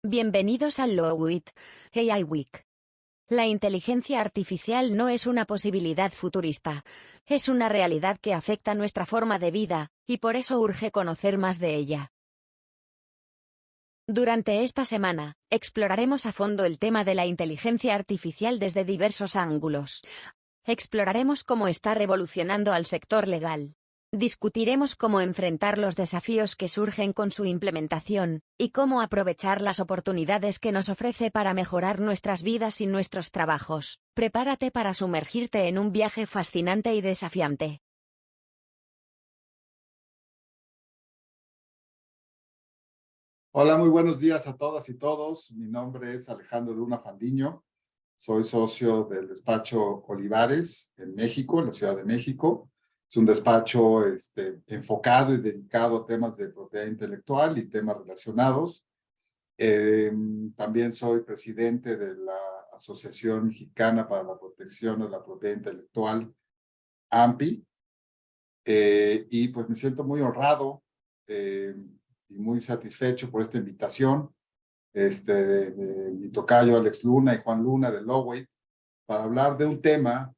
Bienvenidos al Lowit AI Week. La inteligencia artificial no es una posibilidad futurista, es una realidad que afecta nuestra forma de vida, y por eso urge conocer más de ella. Durante esta semana, exploraremos a fondo el tema de la inteligencia artificial desde diversos ángulos. Exploraremos cómo está revolucionando al sector legal. Discutiremos cómo enfrentar los desafíos que surgen con su implementación, y cómo aprovechar las oportunidades que nos ofrece para mejorar nuestras vidas y nuestros trabajos. Prepárate para sumergirte en un viaje fascinante y desafiante. Hola, muy buenos días a todas y todos. Mi nombre es Alejandro Luna Fandiño. Soy socio del despacho Olivares en México, en la Ciudad de México. Es un despacho enfocado y dedicado a temas de propiedad intelectual y temas relacionados. También soy presidente de la Asociación Mexicana para la Protección de la Propiedad Intelectual, AMPI. Y pues me siento muy honrado y muy satisfecho por esta invitación de mi tocayo Alex Luna y Juan Luna de Lowit para hablar de un tema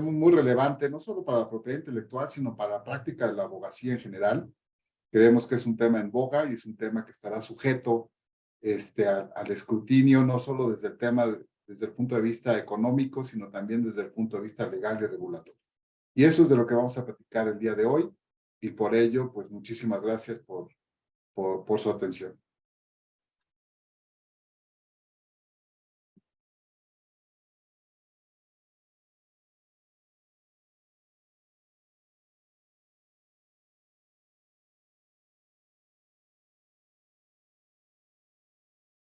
muy relevante, no solo para la propiedad intelectual, sino para la práctica de la abogacía en general. Creemos que es un tema en boga y es un tema que estará sujeto al escrutinio, no solo desde desde el punto de vista económico, sino también desde el punto de vista legal y regulatorio. Y eso es de lo que vamos a platicar el día de hoy, y por ello, pues muchísimas gracias por su atención.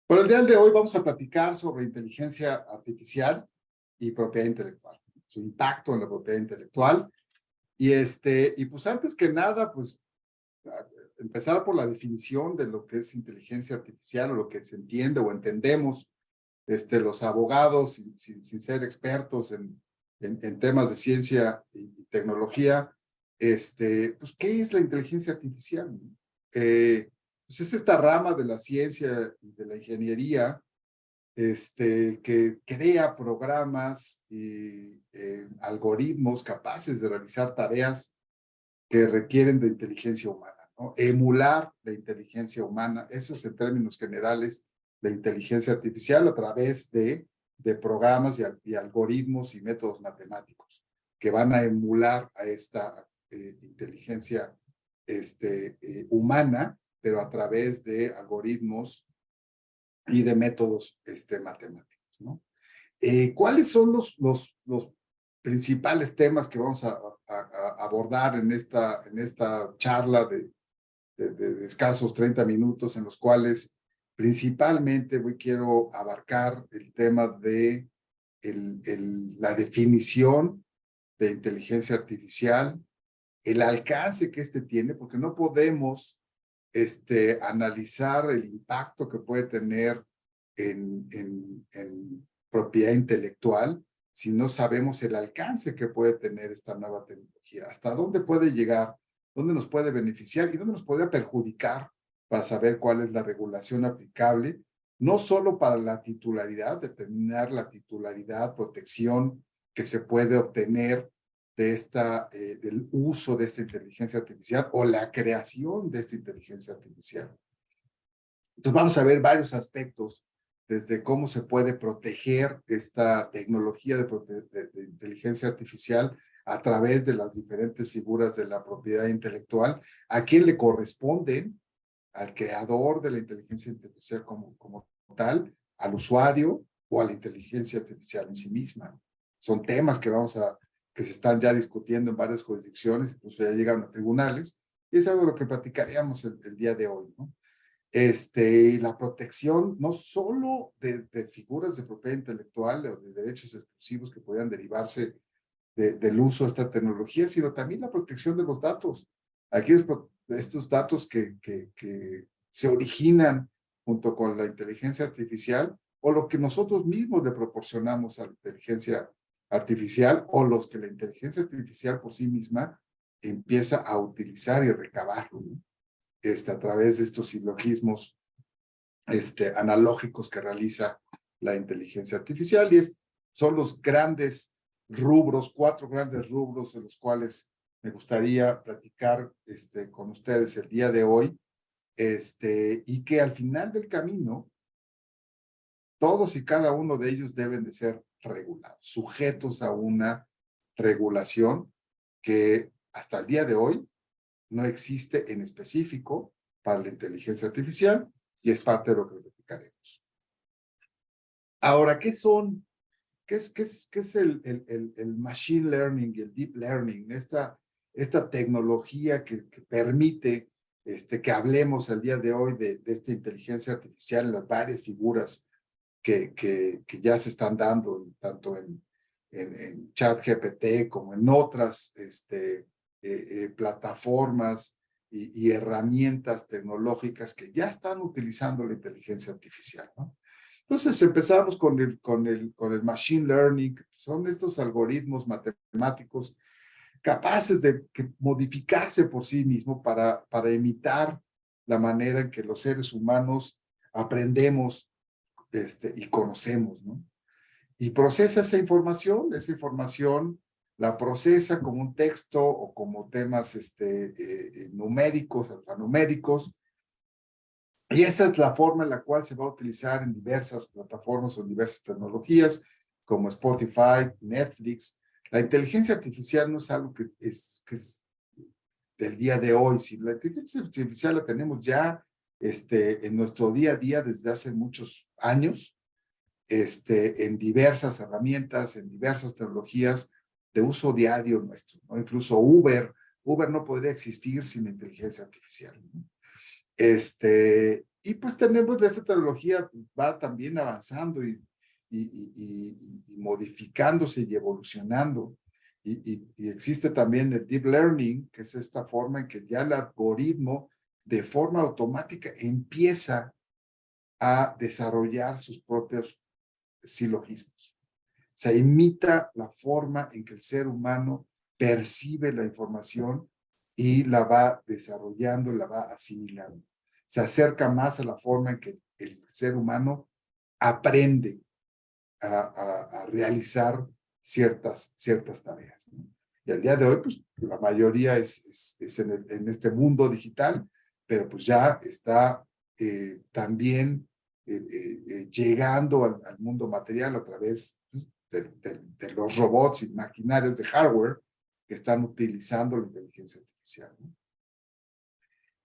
Bueno, el día de hoy vamos a platicar sobre inteligencia artificial y propiedad intelectual, su impacto en la propiedad intelectual. Y pues antes que nada, pues empezar por la definición de lo que es inteligencia artificial o lo que se entiende o entendemos los abogados sin ser expertos en temas de ciencia y tecnología. Pues, ¿qué es la inteligencia artificial? Pues es esta rama de la ciencia y de la ingeniería que crea programas y algoritmos capaces de realizar tareas que requieren de inteligencia humana, ¿no? Emular la inteligencia humana, eso es en términos generales la inteligencia artificial a través de programas y algoritmos y métodos matemáticos que van a emular a esta inteligencia humana, pero a través de algoritmos y de métodos matemáticos, ¿no? ¿Cuáles son los principales temas que vamos a abordar en esta charla de escasos 30 minutos, en los cuales principalmente quiero abarcar el tema de la definición de inteligencia artificial, el alcance que tiene, porque no podemos analizar el impacto que puede tener en propiedad intelectual si no sabemos el alcance que puede tener esta nueva tecnología, hasta dónde puede llegar, dónde nos puede beneficiar y dónde nos podría perjudicar, para saber cuál es la regulación aplicable, no solo para la titularidad, determinar la titularidad, protección que se puede obtener del uso de esta inteligencia artificial o la creación de esta inteligencia artificial. Entonces vamos a ver varios aspectos, desde cómo se puede proteger esta tecnología de inteligencia artificial a través de las diferentes figuras de la propiedad intelectual, a quién le corresponden, al creador de la inteligencia artificial como tal, al usuario o a la inteligencia artificial en sí misma. Son temas que se están ya discutiendo en varias jurisdicciones, incluso ya llegaron a tribunales, y es algo de lo que platicaríamos el día de hoy, ¿no? La protección no solo de figuras de propiedad intelectual o de derechos exclusivos que podrían derivarse del uso de esta tecnología, sino también la protección de los datos. Estos datos que se originan junto con la inteligencia artificial, o lo que nosotros mismos le proporcionamos a la inteligencia artificial, o los que la inteligencia artificial por sí misma empieza a utilizar y recabar, ¿no? A través de estos silogismos analógicos que realiza la inteligencia artificial, y son los grandes rubros, 4 grandes rubros de los cuales me gustaría platicar con ustedes el día de hoy, y que al final del camino, todos y cada uno de ellos deben de ser regulados, sujetos a una regulación que hasta el día de hoy no existe en específico para la inteligencia artificial, y es parte de lo que platicaremos. Ahora, ¿qué son? ¿Qué es el machine learning y el deep learning? Esta tecnología que permite que hablemos el día de hoy de esta inteligencia artificial en las varias figuras que ya se están dando, tanto en ChatGPT como en otras plataformas y herramientas tecnológicas que ya están utilizando la inteligencia artificial, ¿no? Entonces empezamos con el machine learning. Son estos algoritmos matemáticos capaces de modificarse por sí mismos para imitar la manera en que los seres humanos aprendemos y conocemos, ¿no? Y procesa esa información la procesa como un texto o como temas numéricos, alfanuméricos, y esa es la forma en la cual se va a utilizar en diversas plataformas o en diversas tecnologías, como Spotify, Netflix. La inteligencia artificial no es algo que es del día de hoy. Si la inteligencia artificial la tenemos ya en nuestro día a día desde hace muchos años, en diversas herramientas, en diversas tecnologías de uso diario nuestro, ¿no? Incluso Uber no podría existir sin la inteligencia artificial, ¿no? Y pues tenemos esta tecnología, va también avanzando y modificándose y evolucionando. Y existe también el deep learning, que es esta forma en que ya el algoritmo de forma automática empieza a desarrollar sus propios silogismos. O sea, imita la forma en que el ser humano percibe la información y la va desarrollando, la va asimilando. Se acerca más a la forma en que el ser humano aprende a realizar ciertas tareas, ¿no? Y al día de hoy, pues la mayoría es en este mundo digital, pero pues ya está también llegando al mundo material a través de los robots y maquinarias de hardware que están utilizando la inteligencia artificial, ¿no?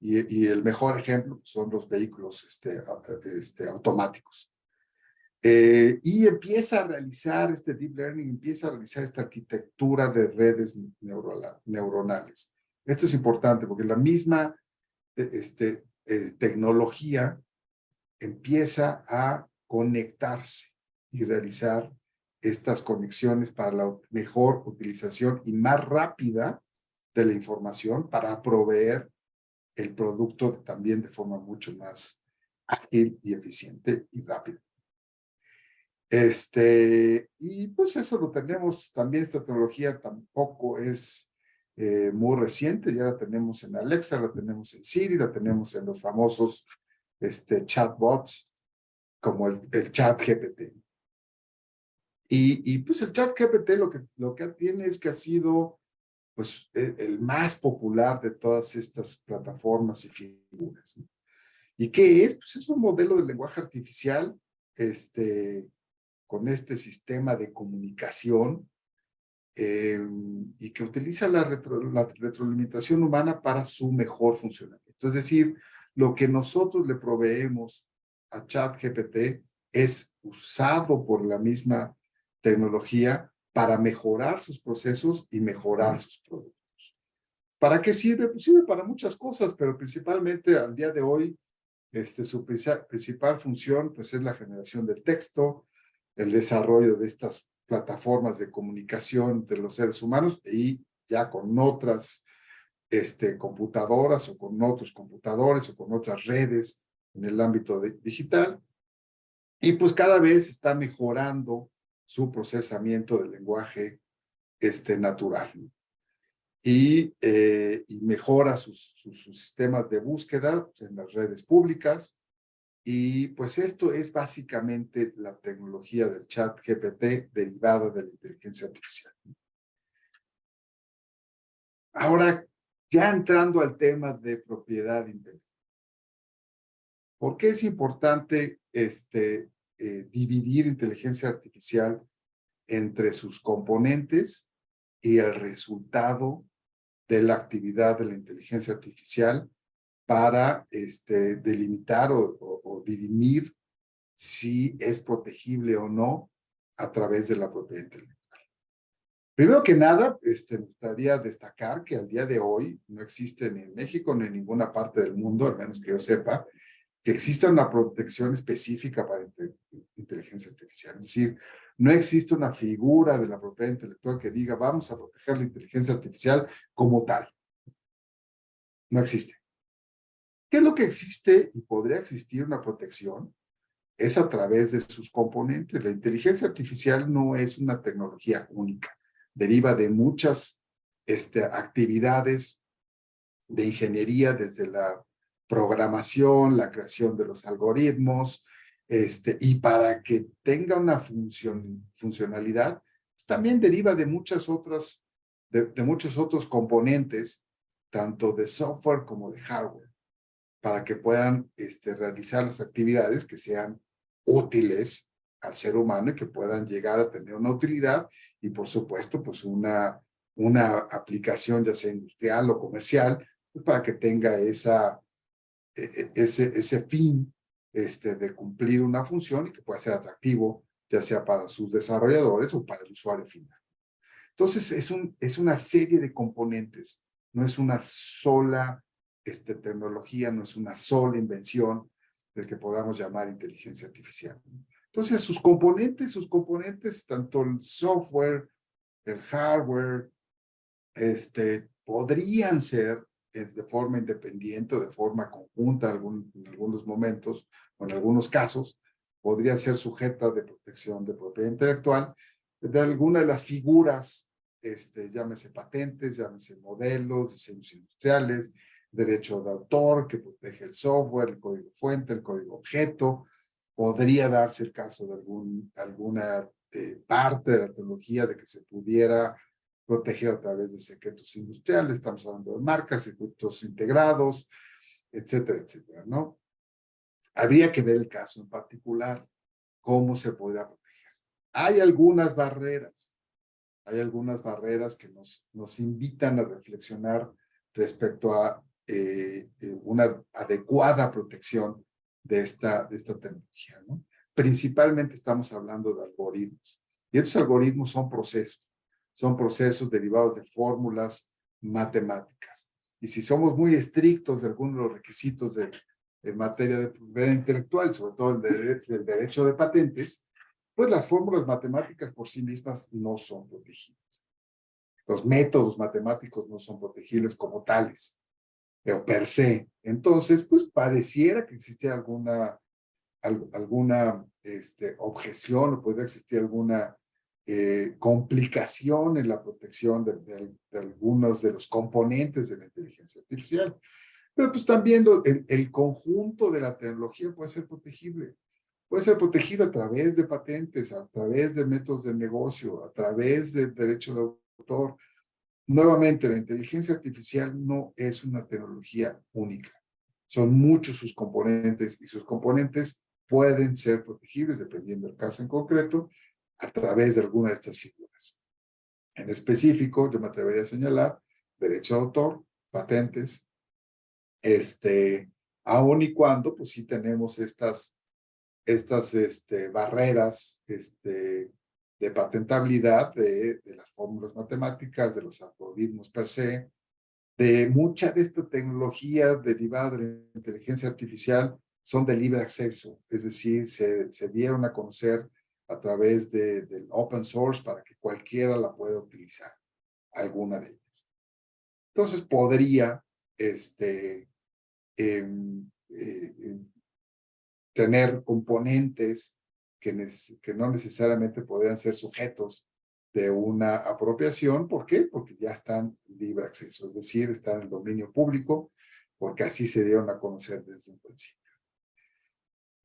Y el mejor ejemplo son los vehículos automáticos. Y empieza a realizar este deep learning, empieza a realizar esta arquitectura de redes neuronales. Esto es importante porque la misma tecnología empieza a conectarse y realizar estas conexiones para la mejor utilización y más rápida de la información para proveer el producto también de forma mucho más ágil y eficiente y rápida. Y pues eso lo tenemos también. Esta tecnología tampoco es muy reciente, ya la tenemos en Alexa, la tenemos en Siri, la tenemos en los famosos chatbots como el ChatGPT. Y pues el ChatGPT lo que tiene es que ha sido pues el más popular de todas estas plataformas y figuras, ¿no? ¿Y qué es? Pues es un modelo de lenguaje artificial con este sistema de comunicación y que utiliza la retroalimentación humana para su mejor funcionamiento. Es decir, lo que nosotros le proveemos a ChatGPT es usado por la misma tecnología para mejorar sus procesos y mejorar sus productos. ¿Para qué sirve? Pues sirve para muchas cosas, pero principalmente al día de hoy, su principal función pues, es la generación del texto, el desarrollo de estas plataformas de comunicación de los seres humanos y ya con otras computadoras o con otros computadores o con otras redes en el ámbito digital. Y pues cada vez está mejorando su procesamiento del lenguaje natural. Y mejora sus sistemas de búsqueda en las redes públicas Y pues esto es básicamente la tecnología del chat GPT derivada de la inteligencia artificial. Ahora, ya entrando al tema de propiedad intelectual. ¿Por qué es importante dividir inteligencia artificial entre sus componentes y el resultado de la actividad de la inteligencia artificial para delimitar o dirimir si es protegible o no a través de la propiedad intelectual? Primero que nada, me gustaría destacar que al día de hoy no existe ni en México ni en ninguna parte del mundo, al menos que yo sepa, que exista una protección específica para inteligencia artificial. Es decir, no existe una figura de la propiedad intelectual que diga vamos a proteger la inteligencia artificial como tal. No existe. ¿Qué es lo que existe y podría existir una protección? Es a través de sus componentes. La inteligencia artificial no es una tecnología única. Deriva de muchas actividades de ingeniería, desde la programación, la creación de los algoritmos, y para que tenga una funcionalidad, pues también deriva de muchas otras, de muchos otros componentes, tanto de software como de hardware, para que puedan realizar las actividades que sean útiles al ser humano y que puedan llegar a tener una utilidad y, por supuesto, pues una aplicación ya sea industrial o comercial, pues para que tenga ese fin de cumplir una función y que pueda ser atractivo, ya sea para sus desarrolladores o para el usuario final. Entonces, es una serie de componentes, no es una sola tecnología, no es una sola invención del que podamos llamar inteligencia artificial. Entonces, sus componentes, tanto el software, el hardware, podrían ser de forma independiente o de forma conjunta en algunos momentos o en algunos casos, podría ser sujeta de protección de propiedad intelectual de alguna de las figuras, llámese patentes, llámese modelos, diseños industriales, derecho de autor que protege el software, el código fuente, el código objeto. Podría darse el caso de alguna parte de la tecnología de que se pudiera proteger a través de secretos industriales, estamos hablando de marcas, circuitos integrados, etcétera, etcétera, ¿no? Habría que ver el caso en particular, cómo se podría proteger. Hay algunas barreras que nos invitan a reflexionar respecto a una adecuada protección de esta tecnología, ¿no? Principalmente estamos hablando de algoritmos. Y estos algoritmos son procesos derivados de fórmulas matemáticas. Y si somos muy estrictos de algunos de los requisitos en materia de propiedad intelectual, sobre todo el derecho de patentes, pues las fórmulas matemáticas por sí mismas no son protegibles. Los métodos matemáticos no son protegibles como tales, pero per se. Entonces, pues pareciera que existe alguna objeción o podría existir alguna complicación en la protección de algunos de los componentes de la inteligencia artificial. Pero pues también el conjunto de la tecnología puede ser protegible. Puede ser protegido a través de patentes, a través de métodos de negocio, a través del derecho de autor. Nuevamente, la inteligencia artificial no es una tecnología única. Son muchos sus componentes y sus componentes pueden ser protegibles, dependiendo del caso en concreto, a través de alguna de estas figuras. En específico, yo me atrevería a señalar derecho de autor, patentes, aun y cuando, pues sí tenemos estas barreras de patentabilidad de las fórmulas matemáticas, de los algoritmos per se, de mucha de esta tecnología derivada de la inteligencia artificial son de libre acceso, es decir, se dieron a conocer a través del open source para que cualquiera la pueda utilizar, alguna de ellas. Entonces podría tener componentes que no necesariamente podrían ser sujetos de una apropiación. ¿Por qué? Porque ya están en libre acceso, es decir, están en el dominio público, porque así se dieron a conocer desde un principio.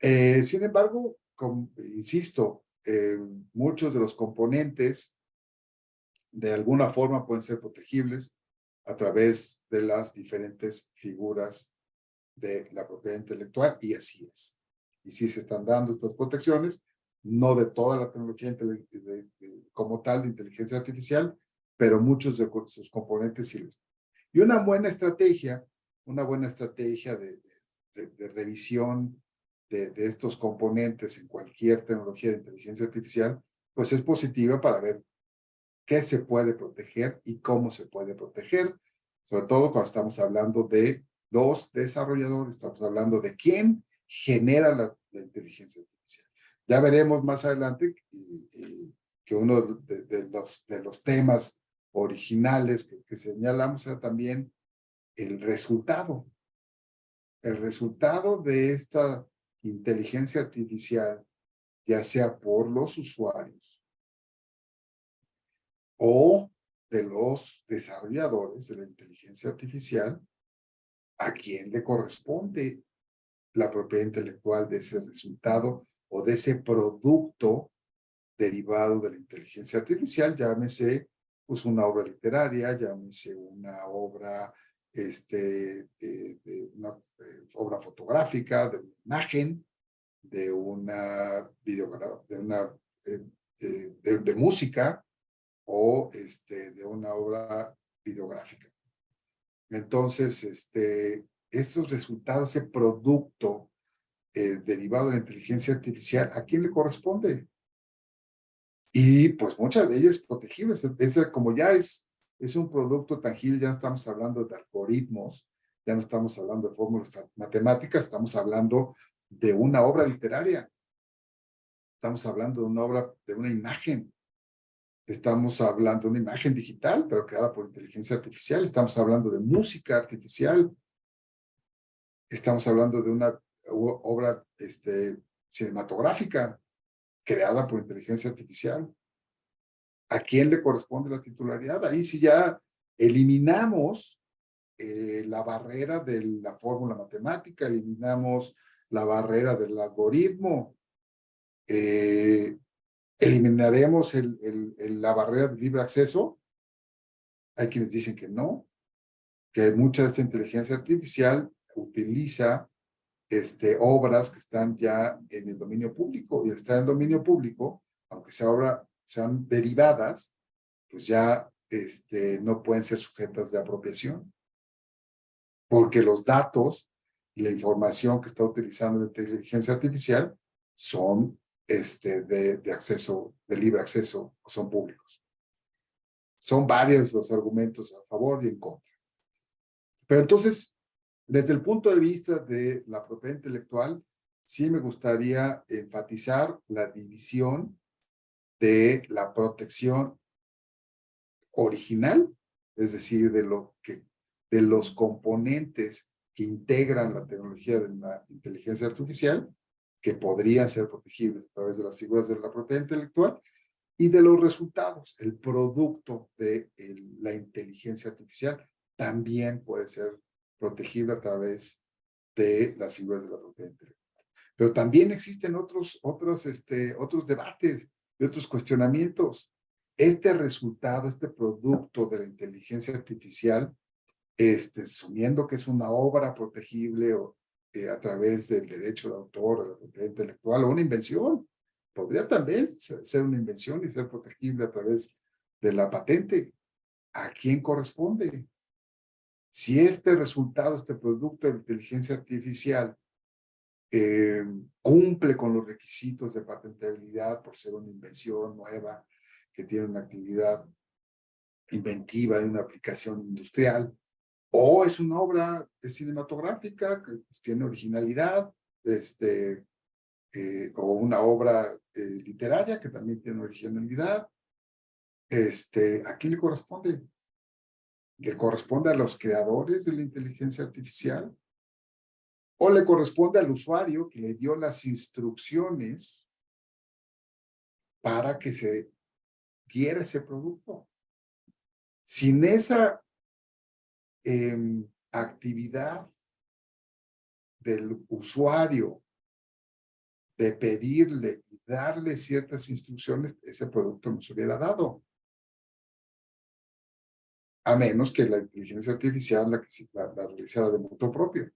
Sin embargo, insisto, muchos de los componentes de alguna forma pueden ser protegibles a través de las diferentes figuras de la propiedad intelectual, y así es. Y sí se están dando estas protecciones, no de toda la tecnología como tal de inteligencia artificial, pero muchos de sus componentes sí lo están. Y una buena estrategia de revisión de estos componentes en cualquier tecnología de inteligencia artificial, pues es positiva para ver qué se puede proteger y cómo se puede proteger, sobre todo cuando estamos hablando de los desarrolladores, estamos hablando de quién genera la inteligencia artificial. Ya veremos más adelante que uno de los temas originales que señalamos era también el resultado de esta inteligencia artificial, ya sea por los usuarios o de los desarrolladores de la inteligencia artificial, a quién le corresponde la propiedad intelectual de ese resultado o de ese producto derivado de la inteligencia artificial, llámese pues una obra literaria, llámese una obra, de una obra fotográfica, de una imagen, de una de música, o de una obra videográfica. Entonces, estos resultados, ese producto derivado de la inteligencia artificial, ¿a quién le corresponde? Y pues muchas de ellas protegibles. Como ya es un producto tangible, ya no estamos hablando de algoritmos, ya no estamos hablando de fórmulas matemáticas, estamos hablando de una obra literaria, estamos hablando de una obra, de una imagen. Estamos hablando de una imagen digital, pero creada por inteligencia artificial. Estamos hablando de música artificial. Estamos hablando de una obra cinematográfica creada por inteligencia artificial. ¿A quién le corresponde la titularidad? Ahí sí ya eliminamos la barrera de la fórmula matemática, eliminamos la barrera del algoritmo, eliminaremos la barrera de libre acceso. Hay quienes dicen que no, que mucha de esta inteligencia artificial utiliza obras que están ya en el dominio público, y está en el dominio público, aunque sean derivadas, pues ya no pueden ser sujetas de apropiación, porque los datos y la información que está utilizando la inteligencia artificial son de acceso, de libre acceso, o son públicos. Son varios los argumentos a favor y en contra. Pero entonces, desde el punto de vista de la propiedad intelectual, sí me gustaría enfatizar la división de la protección original, es decir, de los componentes que integran la tecnología de la inteligencia artificial, que podrían ser protegibles a través de las figuras de la propiedad intelectual, y de los resultados, el producto de la inteligencia artificial también puede ser protegible a través de las figuras de la propiedad intelectual. Pero también existen otros debates y otros cuestionamientos. Este resultado, este producto de la inteligencia artificial, asumiendo que es una obra protegible a través del derecho de autor, de la propiedad intelectual, o una invención, podría también ser una invención y ser protegible a través de la patente. ¿A quién corresponde? Si este resultado, este producto de inteligencia artificial cumple con los requisitos de patentabilidad por ser una invención nueva que tiene una actividad inventiva y una aplicación industrial, o es una obra cinematográfica que pues, tiene originalidad, o una obra literaria que también tiene originalidad, ¿a quién le corresponde? ¿Le corresponde a los creadores de la inteligencia artificial? ¿O le corresponde al usuario que le dio las instrucciones para que se diera ese producto? Sin esa actividad del usuario de pedirle y darle ciertas instrucciones, ese producto no se hubiera dado. A menos que la inteligencia artificial la realizara de modo propio.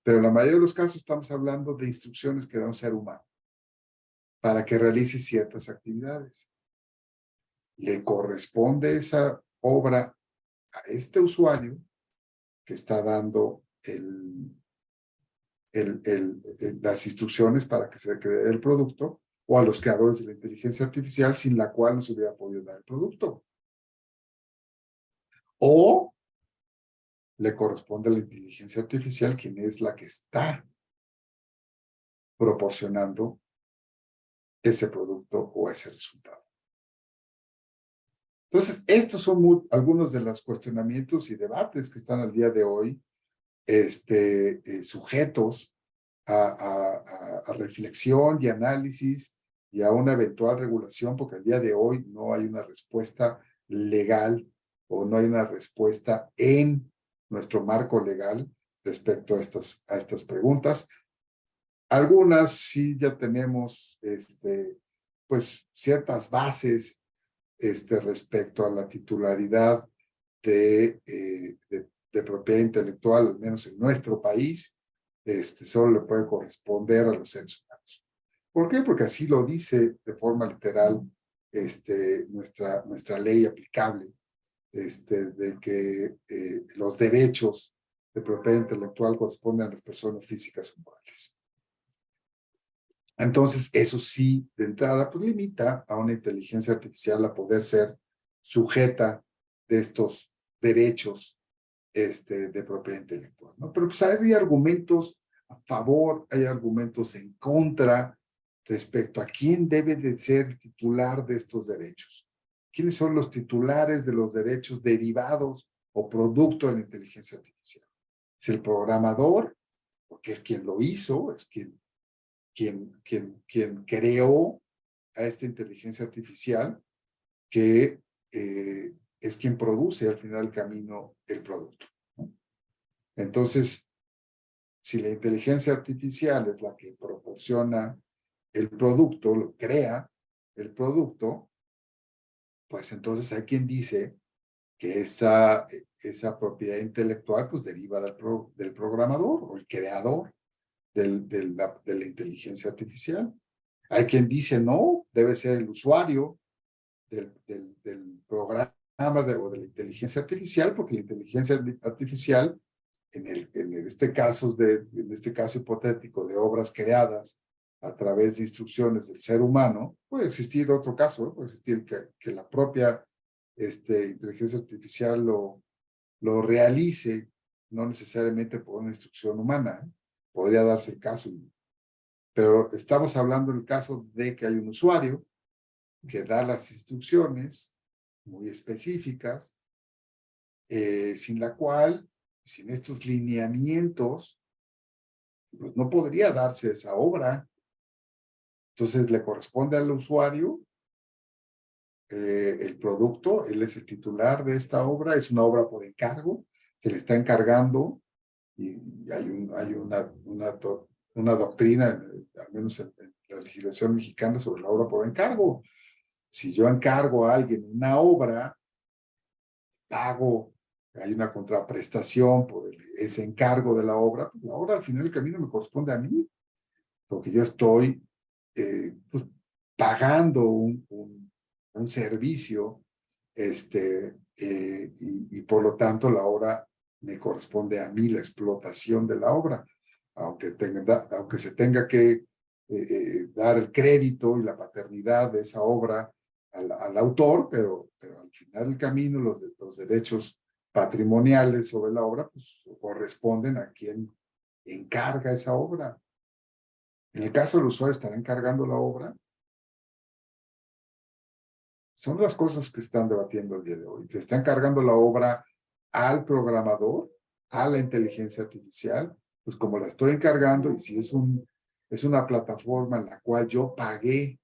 Pero en la mayoría de los casos estamos hablando de instrucciones que da un ser humano para que realice ciertas actividades. Le corresponde esa obra a este usuario que está dando las instrucciones para que se cree el producto, o a los creadores de la inteligencia artificial, sin la cual no se hubiera podido dar el producto. O le corresponde a la inteligencia artificial, quien es la que está proporcionando ese producto o ese resultado. Entonces, estos son algunos de los cuestionamientos y debates que están al día de hoy sujetos a reflexión y análisis y a una eventual regulación, porque al día de hoy no hay una respuesta legal o no hay una respuesta en nuestro marco legal respecto a estas preguntas. Algunas sí ya tenemos pues ciertas bases respecto a la titularidad de propiedad intelectual, al menos en nuestro país, solo le puede corresponder a los seres humanos. ¿Por qué? Porque así lo dice de forma literal nuestra ley aplicable, de que los derechos de propiedad intelectual corresponden a las personas físicas o morales. Entonces, eso sí, de entrada, pues limita a una inteligencia artificial a poder ser sujeta de estos derechos de propiedad intelectual, ¿no? Pero pues hay argumentos a favor, hay argumentos en contra respecto a quién debe de ser titular de estos derechos. ¿Quiénes son los titulares de los derechos derivados o producto de la inteligencia artificial? ¿Es el programador? Porque es quien lo hizo, es quien creó a esta inteligencia artificial, que es quien produce al final del camino el producto, ¿no? Entonces, si la inteligencia artificial es la que proporciona el producto, lo crea el producto, pues entonces hay quien dice que esa propiedad intelectual pues deriva del programador o el creador de la inteligencia artificial. Hay quien dice no, debe ser el usuario del programa o de la inteligencia artificial, porque la inteligencia artificial, en este caso hipotético de obras creadas a través de instrucciones del ser humano, puede existir otro caso, puede existir que la propia inteligencia artificial lo realice, no necesariamente por una instrucción humana, ¿eh? Podría darse el caso, pero estamos hablando del caso de que hay un usuario que da las instrucciones muy específicas, sin la cual, sin estos lineamientos, pues no podría darse esa obra. Entonces le corresponde al usuario el producto, él es el titular de esta obra, es una obra por encargo, se le está encargando, y hay una doctrina, al menos en la legislación mexicana, sobre la obra por encargo. Si yo encargo a alguien una obra, pago, hay una contraprestación por ese encargo de la obra, pues la obra al final del camino me corresponde a mí, porque yo estoy pues, pagando un servicio, y por lo tanto la obra me corresponde a mí, la explotación de la obra, aunque se tenga que dar el crédito y la paternidad de esa obra al autor, pero al final del camino los derechos patrimoniales sobre la obra pues corresponden a quien encarga esa obra. En el caso del usuario, ¿estará encargando la obra? Son las cosas que están debatiendo el día de hoy. ¿Le está encargando la obra al programador, a la inteligencia artificial? Pues como la estoy encargando, y si es una plataforma en la cual yo pagué,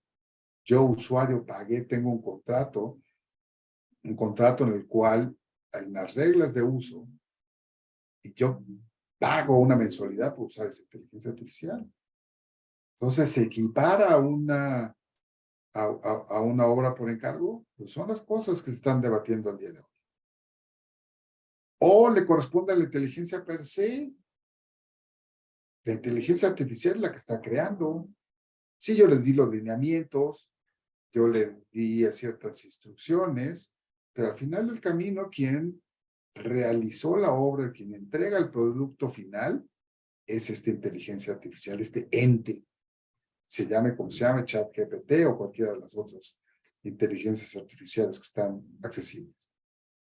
yo usuario pagué, tengo un contrato en el cual hay unas reglas de uso, y yo pago una mensualidad por usar esa inteligencia artificial. Entonces, ¿se equipara a una obra por encargo? Pues son las cosas que se están debatiendo al día de hoy. ¿O le corresponde a la inteligencia per se? La inteligencia artificial es la que está creando. Sí, yo les di los lineamientos, yo les di ciertas instrucciones, pero al final del camino, quien realizó la obra, quien entrega el producto final, es esta inteligencia artificial, este ente, se llame como se llame, ChatGPT o cualquiera de las otras inteligencias artificiales que están accesibles.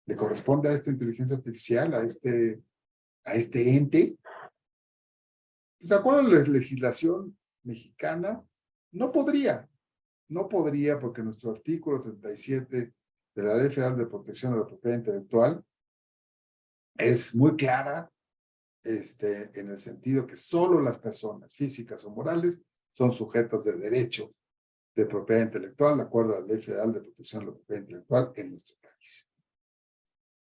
¿Le corresponde a esta inteligencia artificial, a este ente? Pues de acuerdo a la legislación mexicana, no podría, no podría porque nuestro artículo 37 de la Ley Federal de Protección de la Propiedad Intelectual es muy clara en el sentido que solo las personas físicas o morales son sujetas de derechos de propiedad intelectual, de acuerdo a la Ley Federal de Protección de la Propiedad Intelectual en nuestro país.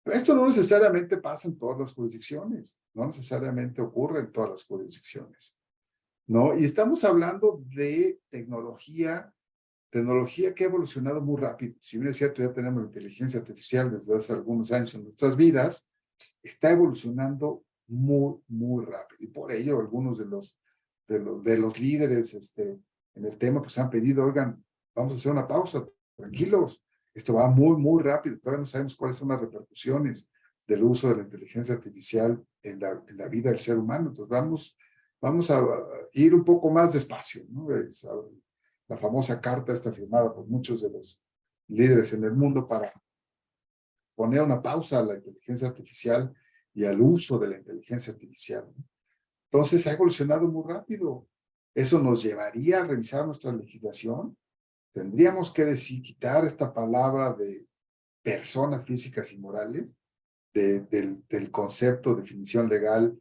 Pero esto no necesariamente pasa en todas las jurisdicciones, no necesariamente ocurre en todas las jurisdicciones, ¿no? Y estamos hablando de tecnología que ha evolucionado muy rápido. Si bien es cierto, ya tenemos la inteligencia artificial desde hace algunos años en nuestras vidas, está evolucionando muy, muy rápido. Y por ello, algunos de los líderes en el tema pues han pedido, oigan, vamos a hacer una pausa, tranquilos, esto va muy, muy rápido, todavía no sabemos cuáles son las repercusiones del uso de la inteligencia artificial en la vida del ser humano. Entonces vamos a ir un poco más despacio, ¿no? La famosa carta está firmada por muchos de los líderes en el mundo para poner una pausa a la inteligencia artificial y al uso de la inteligencia artificial. Entonces ha evolucionado muy rápido. Eso nos llevaría a revisar nuestra legislación. Tendríamos que quitar esta palabra de personas físicas y morales del concepto, definición legal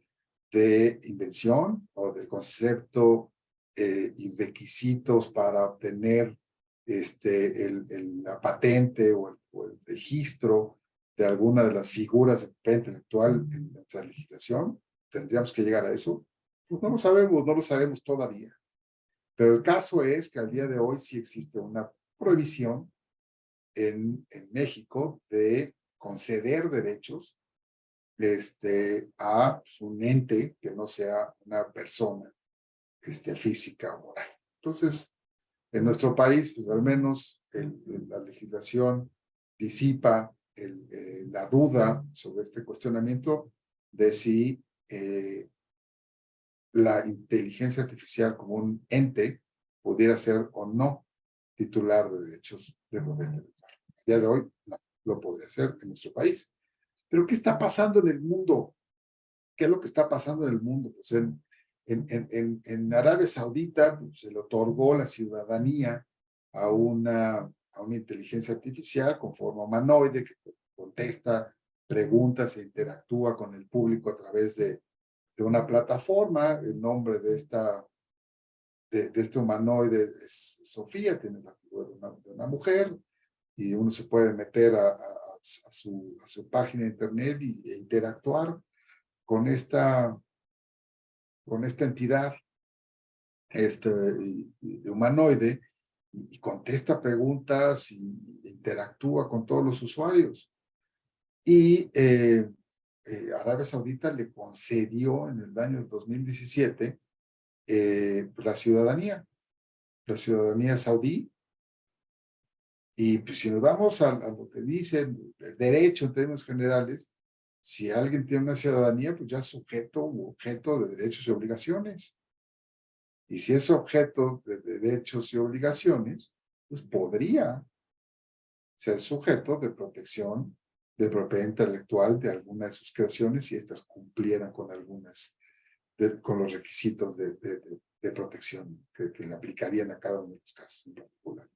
de invención o del concepto y requisitos para obtener la patente o el registro de alguna de las figuras de propiedad intelectual en nuestra legislación. Tendríamos que llegar a eso. Pues no lo sabemos todavía. Pero el caso es que al día de hoy sí existe una prohibición en México de conceder derechos a pues, un ente que no sea una persona física o moral. Entonces, en nuestro país, pues al menos la legislación disipa la duda sobre este cuestionamiento de si la inteligencia artificial como un ente pudiera ser o no titular de derechos de propiedad intelectual. A día de hoy no lo podría hacer en nuestro país. Pero ¿qué está pasando en el mundo? ¿Qué es lo que está pasando en el mundo? Pues en Arabia Saudita pues, se le otorgó la ciudadanía a una inteligencia artificial con forma humanoide que contesta preguntas e interactúa con el público a través de una plataforma. El nombre de este humanoide es Sofía, tiene la figura de una mujer, y uno se puede meter a su página de internet e interactuar con esta entidad humanoide y contesta preguntas y interactúa con todos los usuarios. Y Arabia Saudita le concedió en el año 2017 la ciudadanía saudí. Y pues si nos vamos a lo que dice el derecho en términos generales, si alguien tiene una ciudadanía, pues ya es sujeto u objeto de derechos y obligaciones. Y si es objeto de derechos y obligaciones, pues podría ser sujeto de protección de propiedad intelectual de alguna de sus creaciones si éstas cumplieran con con los requisitos de protección que le aplicarían a cada uno de los casos en particular.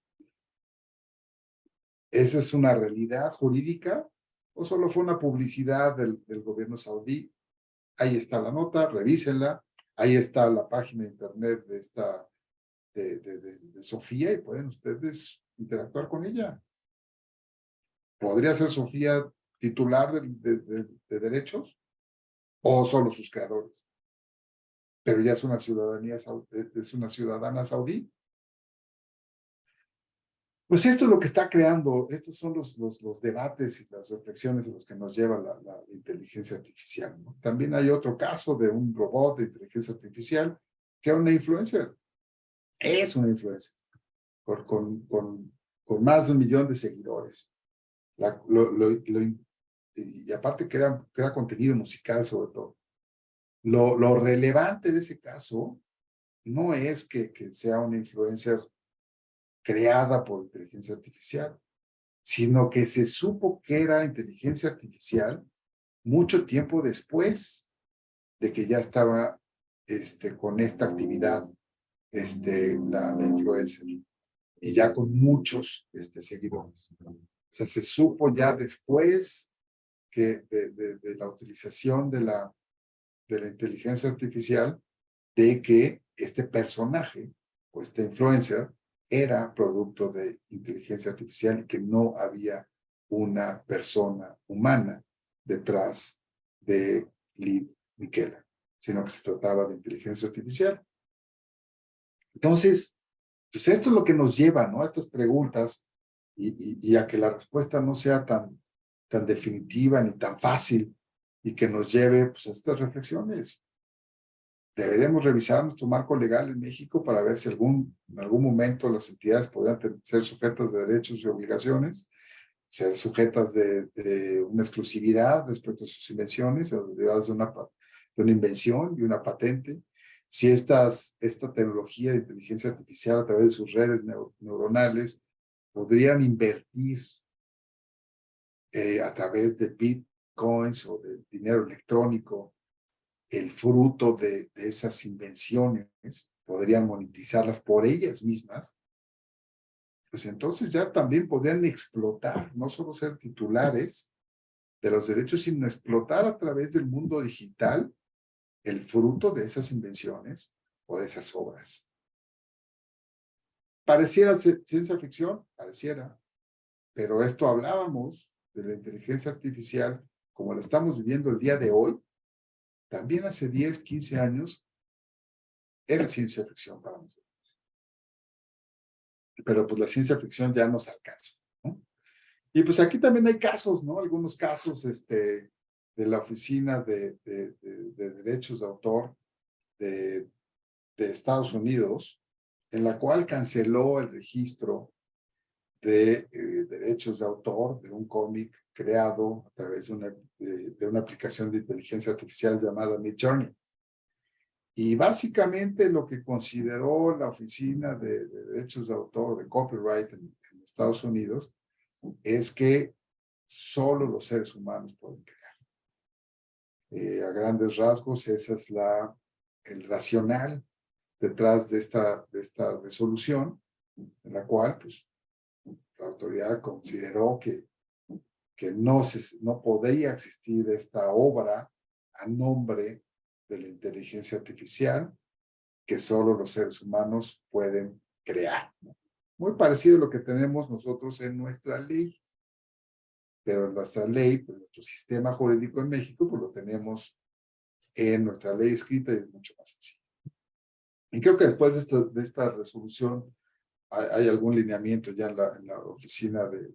¿Esa es una realidad jurídica o solo fue una publicidad del gobierno saudí? Ahí está la nota, revísenla. Ahí está la página de internet de Sofía y pueden ustedes interactuar con ella. ¿Podría ser Sofía titular de derechos o solo sus creadores? pero ya es una ciudadana saudí. Pues esto es lo que está creando, estos son los debates y las reflexiones a los que nos lleva la inteligencia artificial, ¿no? También hay otro caso de un robot de inteligencia artificial que era una influencer, es una influencer, con más de 1 millón de seguidores. Y aparte que era contenido musical sobre todo. Lo relevante de ese caso no es que sea una influencer creada por inteligencia artificial, sino que se supo que era inteligencia artificial mucho tiempo después de que ya estaba con esta actividad la influencer y ya con muchos seguidores. O sea, se supo ya después que de la utilización de la inteligencia artificial de que este personaje o este influencer era producto de inteligencia artificial y que no había una persona humana detrás de Lid Miquela, sino que se trataba de inteligencia artificial. Entonces, pues esto es lo que nos lleva, ¿no?, a estas preguntas y a que la respuesta no sea tan definitiva ni tan fácil y que nos lleve pues, a estas reflexiones. Deberemos revisar nuestro marco legal en México para ver si en algún momento las entidades podrían ser sujetas de derechos y obligaciones, ser sujetas de una exclusividad respecto a sus invenciones, derivadas de una invención y una patente. Si esta tecnología de inteligencia artificial a través de sus redes neuronales podrían invertir a través de bitcoins o de dinero electrónico el fruto de esas invenciones, podrían monetizarlas por ellas mismas, pues entonces ya también podrían explotar, no solo ser titulares de los derechos, sino explotar a través del mundo digital el fruto de esas invenciones o de esas obras. Pareciera ciencia ficción, pareciera, pero esto hablábamos de la inteligencia artificial como la estamos viviendo el día de hoy, también hace 10, 15 años era ciencia ficción para nosotros. Pero pues la ciencia ficción ya nos alcanza, ¿no? Y pues aquí también hay casos, ¿no? Algunos casos de la Oficina de Derechos de Autor de Estados Unidos, en la cual canceló el registro de derechos de autor de un cómic creado a través de una aplicación de inteligencia artificial llamada Midjourney. Y básicamente lo que consideró la Oficina de Derechos de Autor, de Copyright en Estados Unidos, es que solo los seres humanos pueden crear. A grandes rasgos, ese es el racional detrás de esta resolución, en la cual pues, la autoridad consideró que no podría existir esta obra a nombre de la inteligencia artificial que solo los seres humanos pueden crear, ¿no? Muy parecido a lo que tenemos nosotros en nuestra ley, pero en nuestra ley, pues, nuestro sistema jurídico en México, pues lo tenemos en nuestra ley escrita y es mucho más sencillo. Y creo que después de esta resolución hay algún lineamiento ya en la Oficina de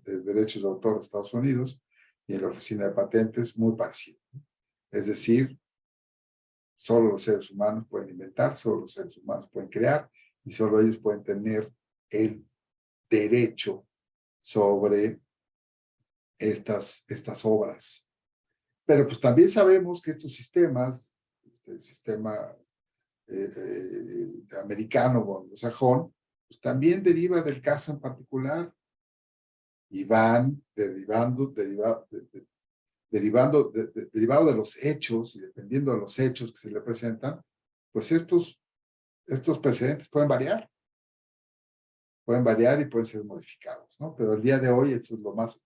Derechos de Autor de Estados Unidos y en la Oficina de Patentes muy parecido. Es decir, solo los seres humanos pueden inventar, solo los seres humanos pueden crear y solo ellos pueden tener el derecho sobre estas obras. Pero pues también sabemos que estos sistemas, el sistema americano o anglosajón, pues también deriva del caso en particular y van derivado de los hechos y dependiendo de los hechos que se le presentan, pues estos precedentes pueden variar y pueden ser modificados, ¿no? Pero el día de hoy esto es lo más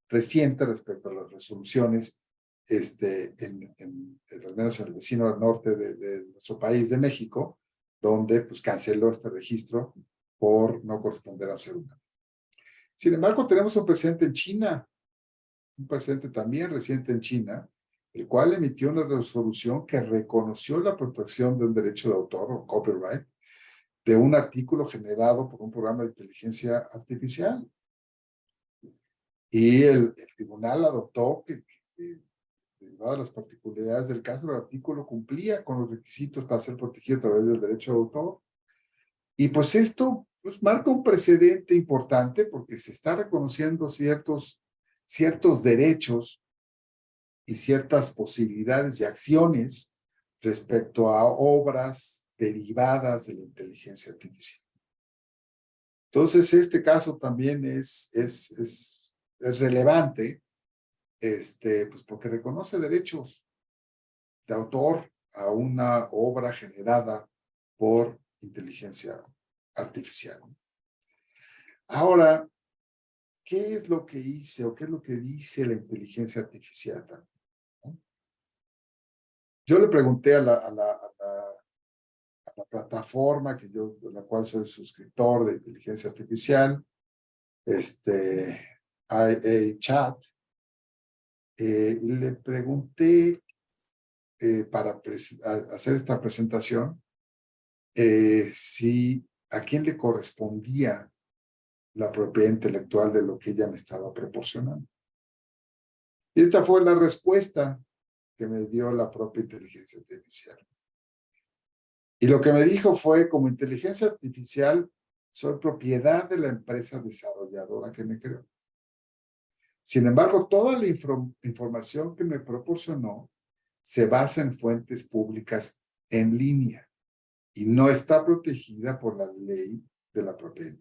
reciente respecto a las resoluciones, al menos en el vecino al norte de nuestro país, de México, donde pues canceló este registro por no corresponder a un ser humano. Sin embargo, tenemos un precedente en China, un precedente también reciente en China, el cual emitió una resolución que reconoció la protección de un derecho de autor o copyright de un artículo generado por un programa de inteligencia artificial. Y el tribunal adoptó que derivado de las particularidades del caso, el artículo cumplía con los requisitos para ser protegido a través del derecho de autor. Y pues esto pues, marca un precedente importante porque se está reconociendo ciertos derechos y ciertas posibilidades y acciones respecto a obras derivadas de la inteligencia artificial. Entonces, este caso también es relevante, pues porque reconoce derechos de autor a una obra generada por inteligencia artificial. Ahora, ¿qué es lo que hice o qué es lo que dice la inteligencia artificial también? ¿No? Yo le pregunté a la plataforma de la cual soy suscriptor de inteligencia artificial, IA Chat, y le pregunté para hacer esta presentación a quién le correspondía la propiedad intelectual de lo que ella me estaba proporcionando. Y esta fue la respuesta que me dio la propia inteligencia artificial. Y lo que me dijo fue, como inteligencia artificial, soy propiedad de la empresa desarrolladora que me creó. Sin embargo, toda la información que me proporcionó se basa en fuentes públicas en línea y no está protegida por la ley de la propiedad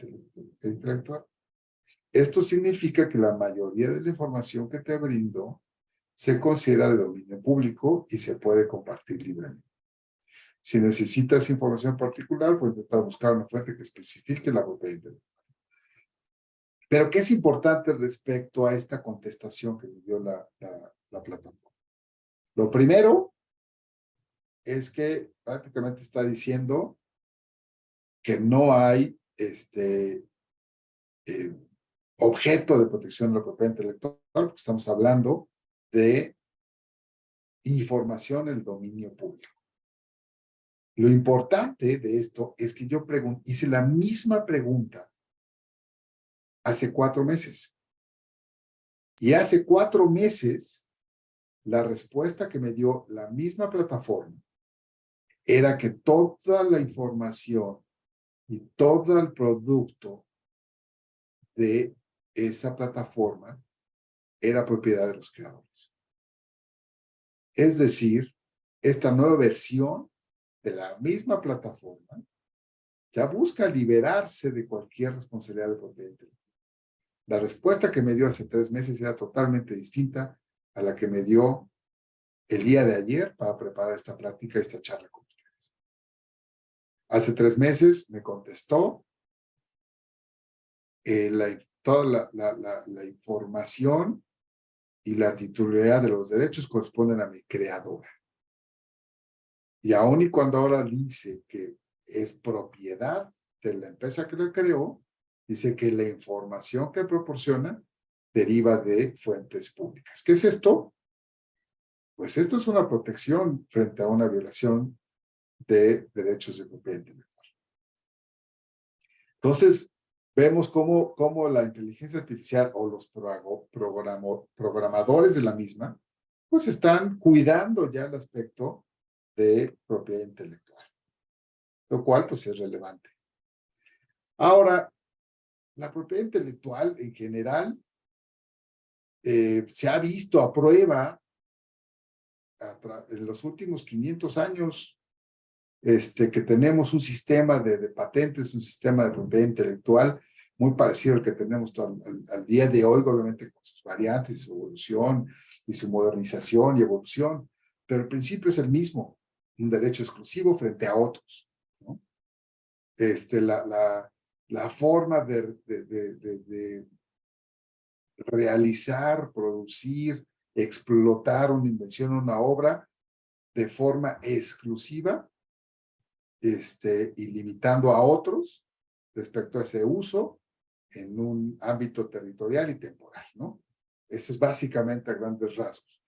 intelectual. Esto significa que la mayoría de la información que te brindo se considera de dominio público y se puede compartir libremente. Si necesitas información particular, puedes intentar buscar una fuente que especifique la propiedad intelectual. Pero, ¿qué es importante respecto a esta contestación que me dio la plataforma? Lo primero es que prácticamente está diciendo que no hay objeto de protección de la propiedad intelectual, porque estamos hablando de información en el dominio público. Lo importante de esto es que yo hice la misma pregunta hace 4 meses. Y hace 4 meses, la respuesta que me dio la misma plataforma era que toda la información y todo el producto de esa plataforma era propiedad de los creadores. Es decir, esta nueva versión de la misma plataforma ya busca liberarse de cualquier responsabilidad de propiedad intelectual. La respuesta que me dio hace 3 meses era totalmente distinta a la que me dio el día de ayer para preparar esta plática, esta charla con ustedes. Hace 3 meses me contestó toda la información y la titularidad de los derechos corresponden a mi creadora. Y aun y cuando ahora dice que es propiedad de la empresa que lo creó, dice que la información que proporciona deriva de fuentes públicas. ¿Qué es esto? Pues esto es una protección frente a una violación de derechos de propiedad intelectual. Entonces, vemos cómo la inteligencia artificial o los programadores de la misma, pues están cuidando ya el aspecto de propiedad intelectual, lo cual pues es relevante. Ahora, la propiedad intelectual en general se ha visto a prueba en los últimos 500 años que tenemos un sistema de patentes, un sistema de propiedad intelectual muy parecido al que tenemos al día de hoy, obviamente con sus variantes, su evolución y su modernización y evolución, pero el principio es el mismo, un derecho exclusivo frente a otros, ¿no? La forma de realizar, producir, explotar una invención, una obra de forma exclusiva, y limitando a otros respecto a ese uso en un ámbito territorial y temporal, ¿no? Eso es básicamente a grandes rasgos.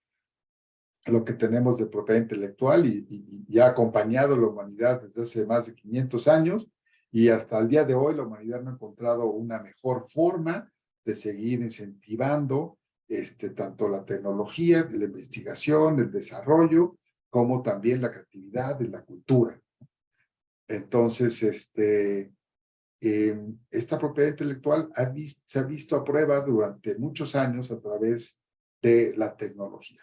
lo que tenemos de propiedad intelectual y ha acompañado a la humanidad desde hace más de 500 años y hasta el día de hoy la humanidad no ha encontrado una mejor forma de seguir incentivando tanto la tecnología, la investigación, el desarrollo, como también la creatividad y la cultura. Entonces, esta propiedad intelectual se ha visto a prueba durante muchos años a través de la tecnología.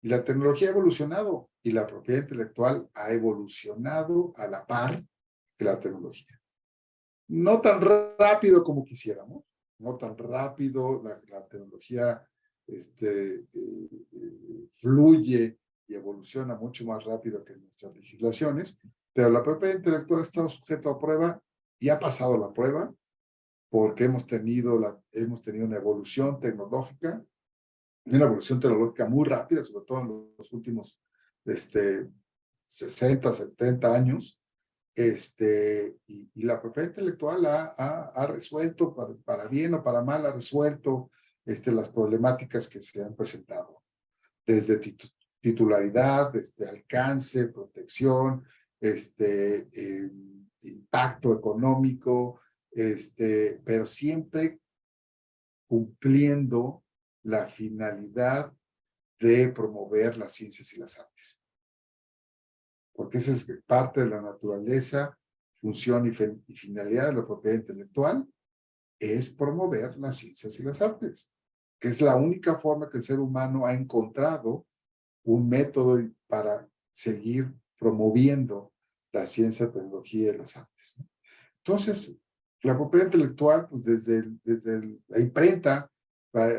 Y la tecnología ha evolucionado y la propiedad intelectual ha evolucionado a la par que la tecnología. No tan rápido como quisiéramos, no tan rápido, la tecnología fluye y evoluciona mucho más rápido que nuestras legislaciones, pero la propiedad intelectual ha estado sujeto a prueba y ha pasado la prueba porque hemos tenido una evolución tecnológica muy rápida, sobre todo en los últimos 60, 70 años, y la propiedad intelectual ha resuelto, para bien o para mal, ha resuelto las problemáticas que se han presentado, desde titularidad, alcance, protección, impacto económico, pero siempre cumpliendo la finalidad de promover las ciencias y las artes. Porque esa es parte de la naturaleza, función y finalidad de la propiedad intelectual, es promover las ciencias y las artes, que es la única forma que el ser humano ha encontrado un método para seguir promoviendo la ciencia, tecnología y las artes, ¿no? Entonces, la propiedad intelectual, pues desde la imprenta,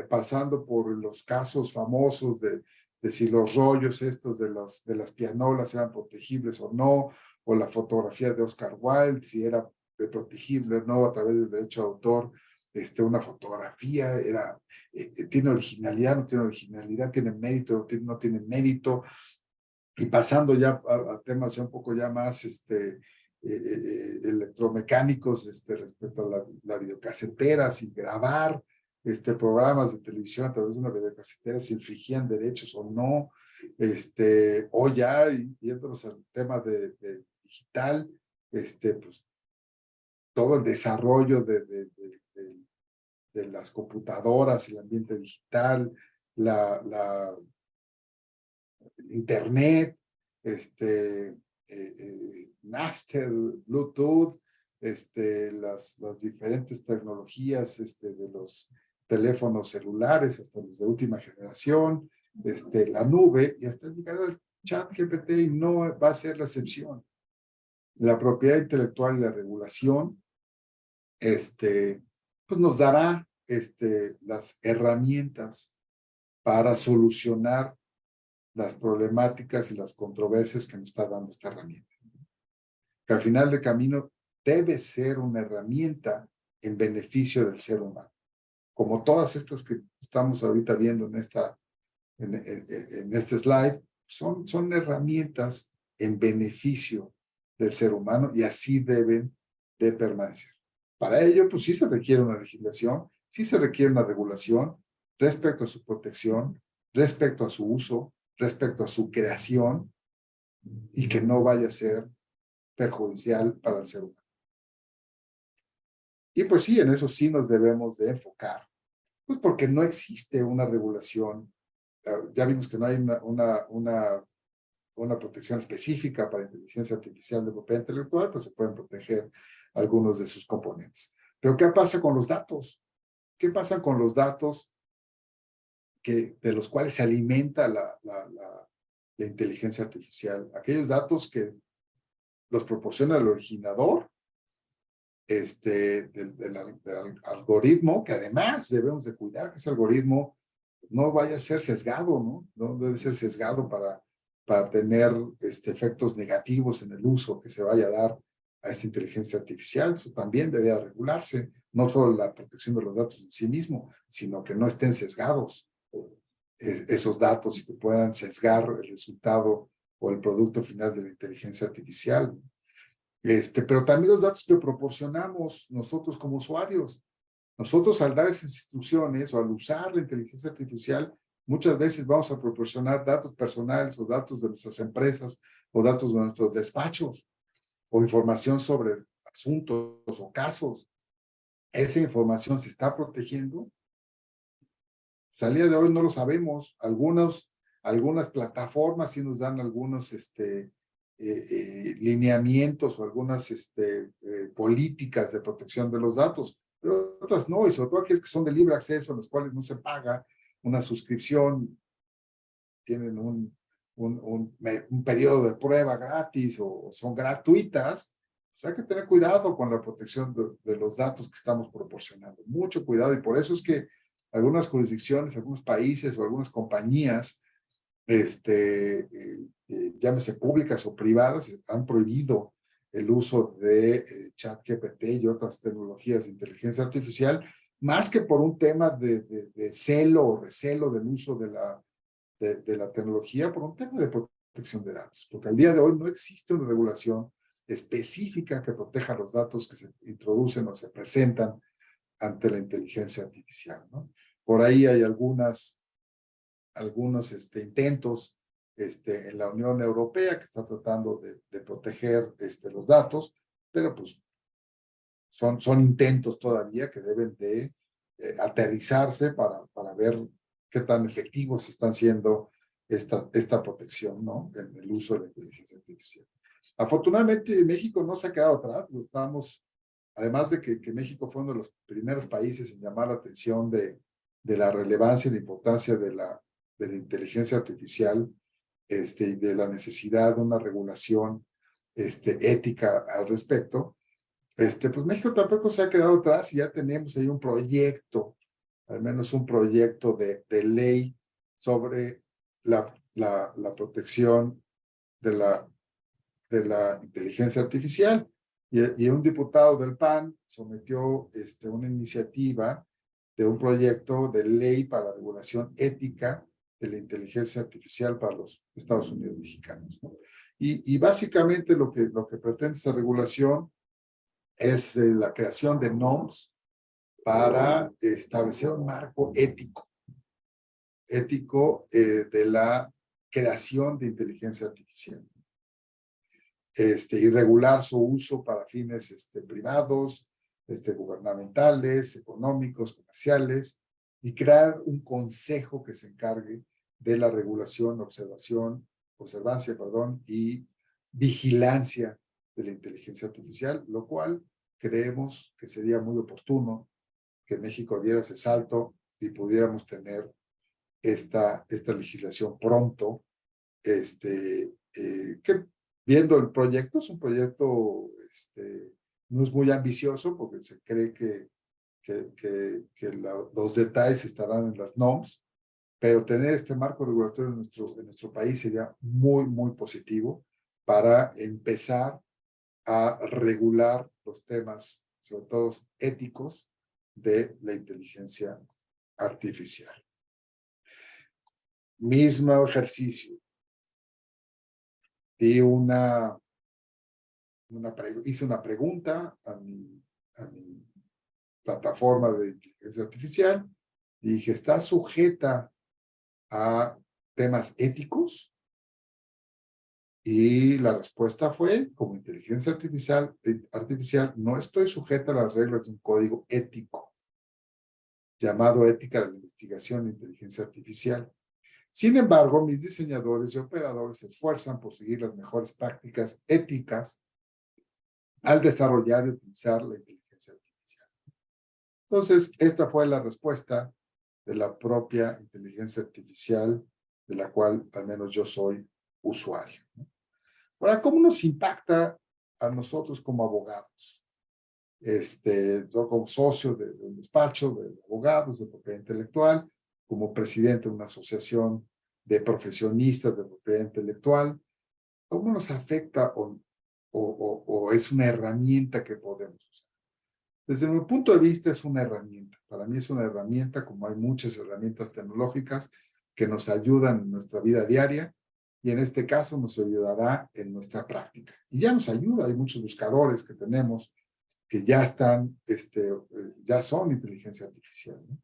pasando por los casos famosos de si los rollos estos de las pianolas eran protegibles o no, o la fotografía de Oscar Wilde, si era protegible o no a través del derecho de autor, una fotografía tiene originalidad, no tiene originalidad, tiene mérito, no tiene mérito, y pasando ya a temas ya un poco ya más electromecánicos respecto a la videocasetera, si grabar programas de televisión a través de una videocasetera, si infringían derechos o no, o ya yéndonos al tema de digital, pues todo el desarrollo de las computadoras, el ambiente digital, internet, Napster, Bluetooth, las diferentes tecnologías de los teléfonos celulares, hasta los de última generación, la nube, y hasta llegar al chat GPT, y no va a ser la excepción. La propiedad intelectual y la regulación, pues nos dará las herramientas para solucionar las problemáticas y las controversias que nos está dando esta herramienta. Que al final de camino debe ser una herramienta en beneficio del ser humano. Como todas estas que estamos ahorita viendo en este slide, son herramientas en beneficio del ser humano y así deben de permanecer. Para ello, pues sí se requiere una legislación, sí se requiere una regulación respecto a su protección, respecto a su uso, respecto a su creación, y que no vaya a ser perjudicial para el ser humano. Y pues sí, en eso sí nos debemos de enfocar, pues porque no existe una regulación. Ya vimos que no hay una protección específica para inteligencia artificial de propiedad intelectual, pues se pueden proteger algunos de sus componentes. Pero ¿qué pasa con los datos? ¿Qué pasa con los datos de los cuales se alimenta la inteligencia artificial? Aquellos datos que los proporciona el originador del algoritmo, que además debemos de cuidar que ese algoritmo no vaya a ser sesgado, ¿no? No debe ser sesgado para tener efectos negativos en el uso que se vaya a dar a esta inteligencia artificial. Eso también debería regularse, no solo la protección de los datos en sí mismo, sino que no estén sesgados esos datos y que puedan sesgar el resultado o el producto final de la inteligencia artificial. Pero también los datos que proporcionamos nosotros como usuarios. Nosotros al dar esas instrucciones o al usar la inteligencia artificial, Muchas veces vamos a proporcionar datos personales o datos de nuestras empresas o datos de nuestros despachos o información sobre asuntos o casos. ¿Esa información se está protegiendo? Pues al día de hoy no lo sabemos. Algunas plataformas sí nos dan algunos lineamientos o algunas políticas de protección de los datos, pero otras no, y sobre todo aquellas que son de libre acceso, en las cuales no se paga una suscripción, tienen un periodo de prueba gratis o son gratuitas. Pues hay que tener cuidado con la protección de los datos que estamos proporcionando. Mucho cuidado, y por eso es que algunas jurisdicciones, algunos países o algunas compañías, llámese públicas o privadas, han prohibido el uso de ChatGPT y otras tecnologías de inteligencia artificial, más que por un tema de celo o recelo del uso de la tecnología, por un tema de protección de datos, porque al día de hoy no existe una regulación específica que proteja los datos que se introducen o se presentan ante la inteligencia artificial, ¿no? Por ahí hay algunos intentos en la Unión Europea que está tratando de proteger los datos, pero pues son intentos todavía que deben de aterrizarse para ver qué tan efectivos están siendo esta protección, ¿no? En el uso de la inteligencia artificial. Afortunadamente, México no se ha quedado atrás. Además de que México fue uno de los primeros países en llamar la atención de la relevancia y la importancia de la inteligencia artificial y de la necesidad de una regulación ética al respecto, pues México tampoco se ha quedado atrás y ya tenemos ahí un proyecto, al menos un proyecto de ley sobre la protección de la inteligencia artificial. Y un diputado del PAN sometió una iniciativa de un proyecto de ley para la regulación ética de la inteligencia artificial para los Estados Unidos mexicanos, ¿no? Y básicamente lo que pretende esta regulación es la creación de normas para establecer un marco ético de la creación de inteligencia artificial. Y regular su uso para fines privados, gubernamentales, económicos, comerciales, y crear un consejo que se encargue de la regulación, observancia, y vigilancia de la inteligencia artificial, lo cual creemos que sería muy oportuno que México diera ese salto y pudiéramos tener esta legislación pronto, que viendo el proyecto, es un proyecto, no es muy ambicioso porque se cree que los detalles estarán en las NOMS, pero tener este marco regulatorio en nuestro país sería muy, muy positivo para empezar a regular los temas, sobre todo éticos, de la inteligencia artificial. Mismo ejercicio. Hice una pregunta a mi plataforma de inteligencia artificial y dije, ¿está sujeta a temas éticos? Y la respuesta fue, como inteligencia artificial, no estoy sujeta a las reglas de un código ético, llamado ética de la investigación de inteligencia artificial. Sin embargo, mis diseñadores y operadores se esfuerzan por seguir las mejores prácticas éticas al desarrollar y utilizar la inteligencia artificial. Entonces, esta fue la respuesta de la propia inteligencia artificial, de la cual al menos yo soy usuario. Ahora, ¿cómo nos impacta a nosotros como abogados? Yo como socio de un despacho de abogados de propiedad intelectual, como presidente de una asociación de profesionistas de propiedad intelectual, ¿cómo nos afecta o es una herramienta que podemos usar? Desde mi punto de vista es una herramienta. Para mí es una herramienta, como hay muchas herramientas tecnológicas que nos ayudan en nuestra vida diaria, y en este caso nos ayudará en nuestra práctica. Y ya nos ayuda, hay muchos buscadores que tenemos que ya están, ya son inteligencia artificial, ¿no?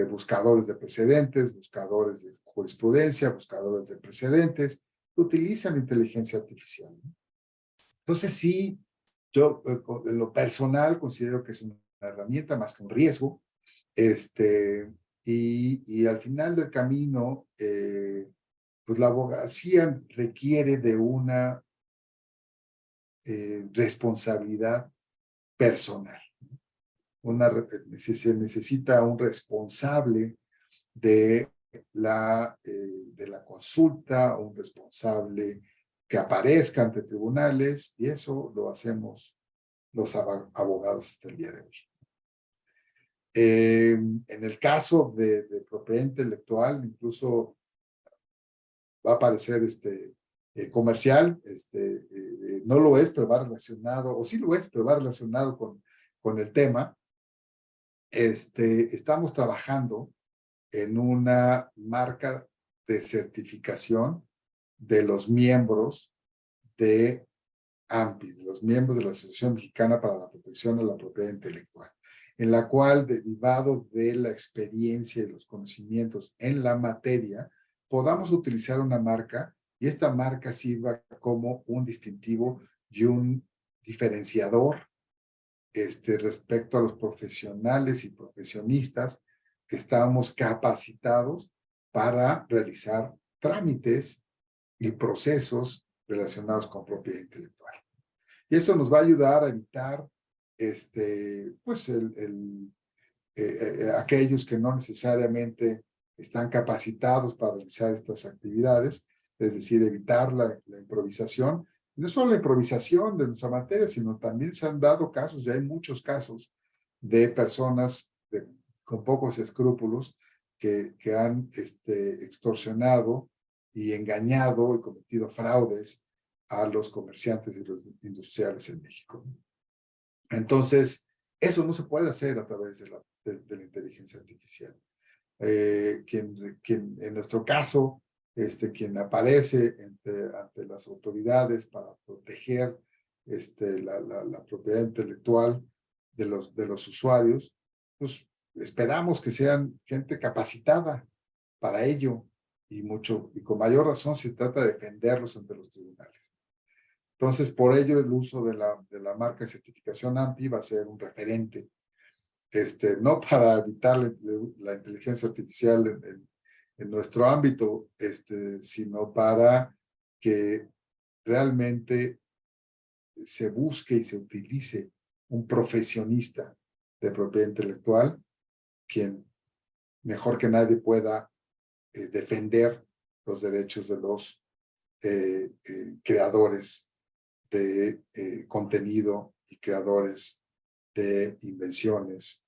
buscadores de precedentes, buscadores de jurisprudencia, buscadores de precedentes, que utilizan inteligencia artificial, ¿no? Entonces sí, yo en lo personal considero que es una herramienta más que un riesgo, y al final del camino, pues la abogacía requiere de una responsabilidad personal. Se necesita un responsable de la consulta, un responsable que aparezca ante tribunales, y eso lo hacemos los abogados hasta el día de hoy. En el caso de propiedad intelectual, incluso va a parecer comercial, no lo es, pero va relacionado, o sí lo es, pero va relacionado con el tema. Estamos trabajando en una marca de certificación de los miembros de AMPI, de los miembros de la Asociación Mexicana para la Protección de la Propiedad Intelectual, en la cual, derivado de la experiencia y los conocimientos en la materia, podamos utilizar una marca y esta marca sirva como un distintivo y un diferenciador respecto a los profesionales y profesionistas que estábamos capacitados para realizar trámites y procesos relacionados con propiedad intelectual. Y eso nos va a ayudar a evitar pues aquellos que no necesariamente están capacitados para realizar estas actividades, es decir, evitar la improvisación. No solo la improvisación de nuestra materia, sino también se han dado casos, y hay muchos casos de personas con pocos escrúpulos que han extorsionado y engañado y cometido fraudes a los comerciantes y los industriales en México. Entonces, eso no se puede hacer a través de la inteligencia artificial. Quien en nuestro caso, quien aparece ante las autoridades para proteger la propiedad intelectual de los usuarios, pues esperamos que sean gente capacitada para ello, y con mayor razón se trata de defenderlos ante los tribunales. Entonces, por ello, el uso de la marca de certificación AMPI va a ser un referente, no para evitar la inteligencia artificial en nuestro ámbito, sino para que realmente se busque y se utilice un profesionista de propiedad intelectual, quien mejor que nadie pueda defender los derechos de los creadores de contenido y creadores de invenciones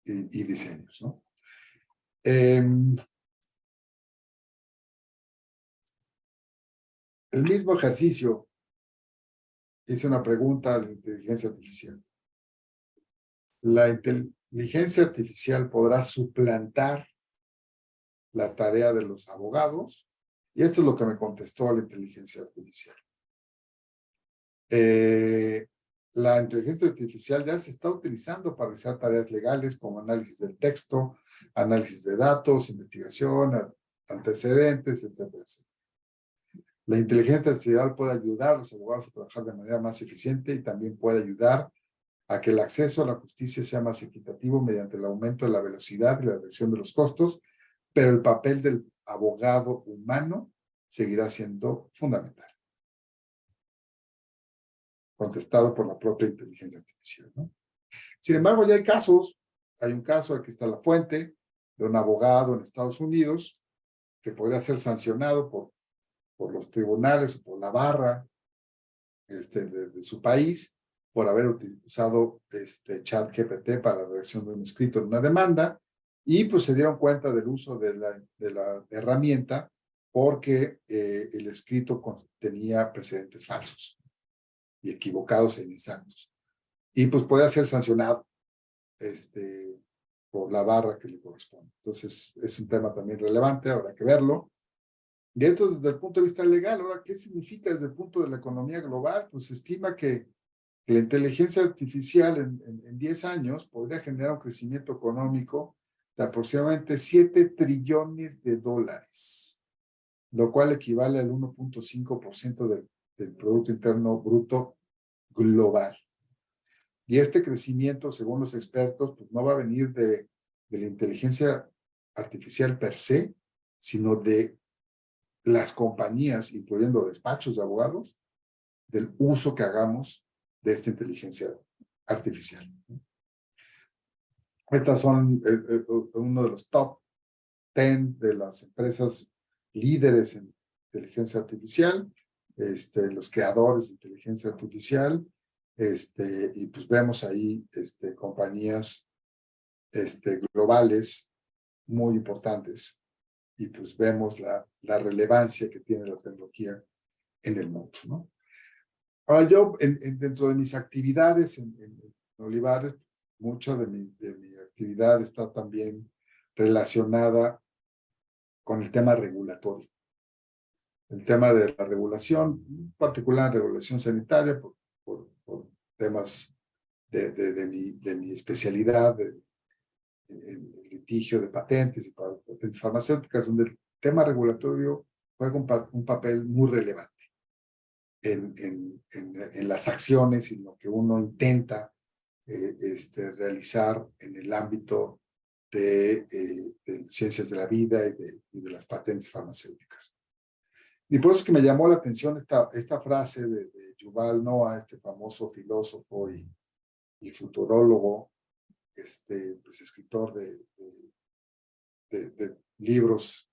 y diseños, ¿no? El mismo ejercicio, hice una pregunta a la inteligencia artificial. ¿La inteligencia artificial podrá suplantar la tarea de los abogados? Y esto es lo que me contestó la inteligencia artificial. La inteligencia artificial ya se está utilizando para realizar tareas legales como análisis del texto, análisis de datos, investigación, antecedentes, etcétera, etcétera. La inteligencia artificial puede ayudar a los abogados a trabajar de manera más eficiente y también puede ayudar a que el acceso a la justicia sea más equitativo mediante el aumento de la velocidad y la reducción de los costos, pero el papel del abogado humano seguirá siendo fundamental. Contestado por la propia inteligencia artificial, ¿no? Sin embargo, ya hay casos. Hay un caso, aquí está la fuente, de un abogado en Estados Unidos que podría ser sancionado por los tribunales o por la barra de su país por haber usado ChatGPT para la redacción de un escrito en una demanda, y pues se dieron cuenta del uso de la herramienta porque el escrito contenía precedentes falsos y equivocados e inexactos. Y pues puede ser sancionado por la barra que le corresponde. Entonces, es un tema también relevante, habrá que verlo. Y esto desde el punto de vista legal. Ahora, ¿qué significa desde el punto de la economía global? Pues se estima que La inteligencia artificial en 10 años podría generar un crecimiento económico de aproximadamente 7 trillones de dólares, lo cual equivale al 1.5% del Producto Interno Bruto global. Y este crecimiento, según los expertos, pues no va a venir de la inteligencia artificial per se, sino de las compañías, incluyendo despachos de abogados, del uso que hagamos de esta inteligencia artificial. Estas son uno de los top 10 de las empresas líderes en inteligencia artificial, los creadores de inteligencia artificial, y pues vemos ahí compañías globales muy importantes, y pues vemos la relevancia que tiene la tecnología en el mundo, ¿no? Ahora yo, dentro de mis actividades en Olivares, mucha de mi actividad está también relacionada con el tema regulatorio. El tema de la regulación, en particular regulación sanitaria, por temas de mi especialidad, el litigio de patentes y patentes farmacéuticas, donde el tema regulatorio juega un papel muy relevante en las acciones y lo que uno intenta realizar en el ámbito de ciencias de la vida y de las patentes farmacéuticas. Y por eso es que me llamó la atención esta frase de Yuval Noah, este famoso filósofo y futurólogo, pues escritor de libros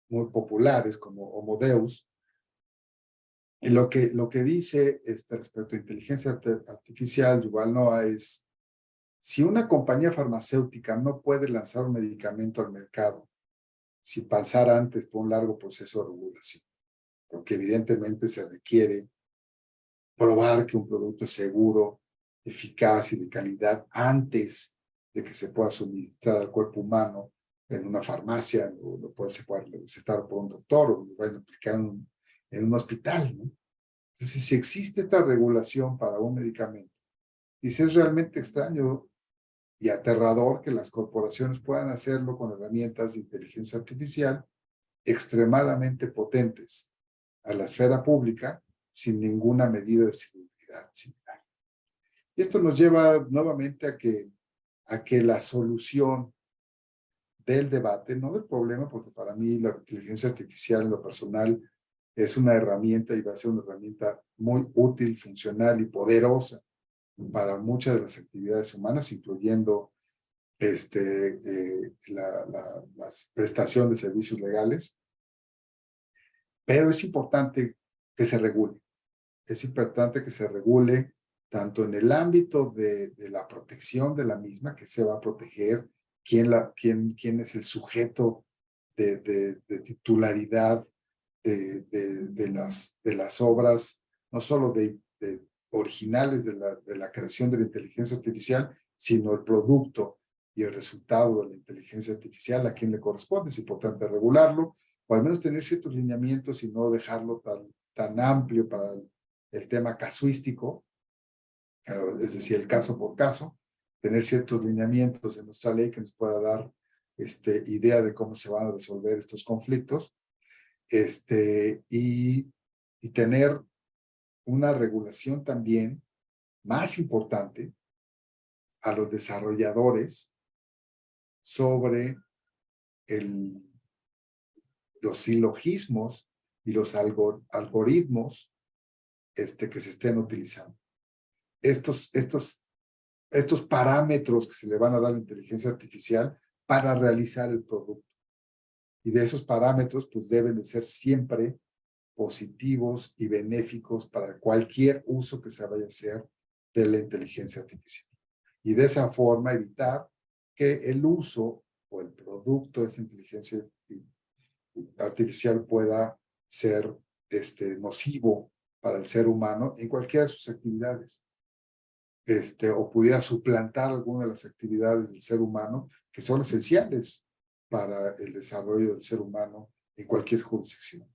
muy populares como Homo Deus. Y lo que dice respecto a inteligencia artificial, Yuval Noah, es: si una compañía farmacéutica no puede lanzar un medicamento al mercado sin pasar antes por un largo proceso de regulación, porque evidentemente se requiere probar que un producto es seguro, eficaz y de calidad antes de que se pueda suministrar al cuerpo humano en una farmacia, o se puede recetar por un doctor, o lo pueden aplicar en un hospital, ¿no? Entonces, si existe esta regulación para un medicamento, y si es realmente extraño y aterrador que las corporaciones puedan hacerlo con herramientas de inteligencia artificial extremadamente potentes a la esfera pública sin ninguna medida de seguridad similar. Y esto nos lleva nuevamente a que la solución del debate, no del problema, porque para mí la inteligencia artificial en lo personal es una herramienta y va a ser una herramienta muy útil, funcional y poderosa para muchas de las actividades humanas, incluyendo la prestación de servicios legales. Pero es importante que se regule. Es importante que se regule tanto en el ámbito de la protección de la misma, que se va a proteger, quién es el sujeto de titularidad de las obras, no solo originales de la creación de la inteligencia artificial, sino el producto y el resultado de la inteligencia artificial, a quién le corresponde. Es importante regularlo, o al menos tener ciertos lineamientos y no dejarlo tan amplio para el tema casuístico, es decir, el caso por caso, tener ciertos lineamientos en nuestra ley que nos pueda dar idea de cómo se van a resolver estos conflictos, y tener una regulación también más importante a los desarrolladores sobre los silogismos y los algoritmos que se estén utilizando. Estos parámetros que se le van a dar a la inteligencia artificial para realizar el producto. Y de esos parámetros, pues deben de ser siempre positivos y benéficos para cualquier uso que se vaya a hacer de la inteligencia artificial. Y de esa forma evitar que el uso o el producto de esa inteligencia artificial pueda ser nocivo para el ser humano en cualquiera de sus actividades. O pudiera suplantar alguna de las actividades del ser humano que son esenciales para el desarrollo del ser humano en cualquier jurisdicción.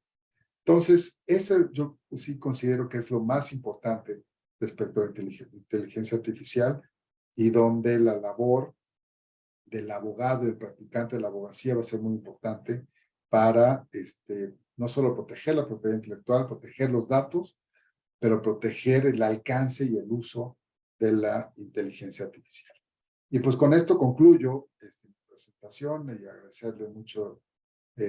Entonces, eso yo sí considero que es lo más importante respecto a la inteligencia artificial y donde la labor del abogado y del practicante de la abogacía va a ser muy importante para no solo proteger la propiedad intelectual, proteger los datos, pero proteger el alcance y el uso de la inteligencia artificial. Y pues con esto concluyo mi presentación y agradecerle mucho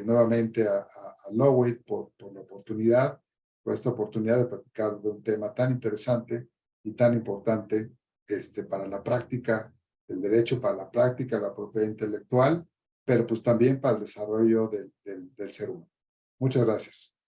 nuevamente a Lowit por la oportunidad, por esta oportunidad de platicar de un tema tan interesante y tan importante para la práctica del derecho, para la práctica de la propiedad intelectual, pero pues también para el desarrollo del ser humano. Muchas gracias.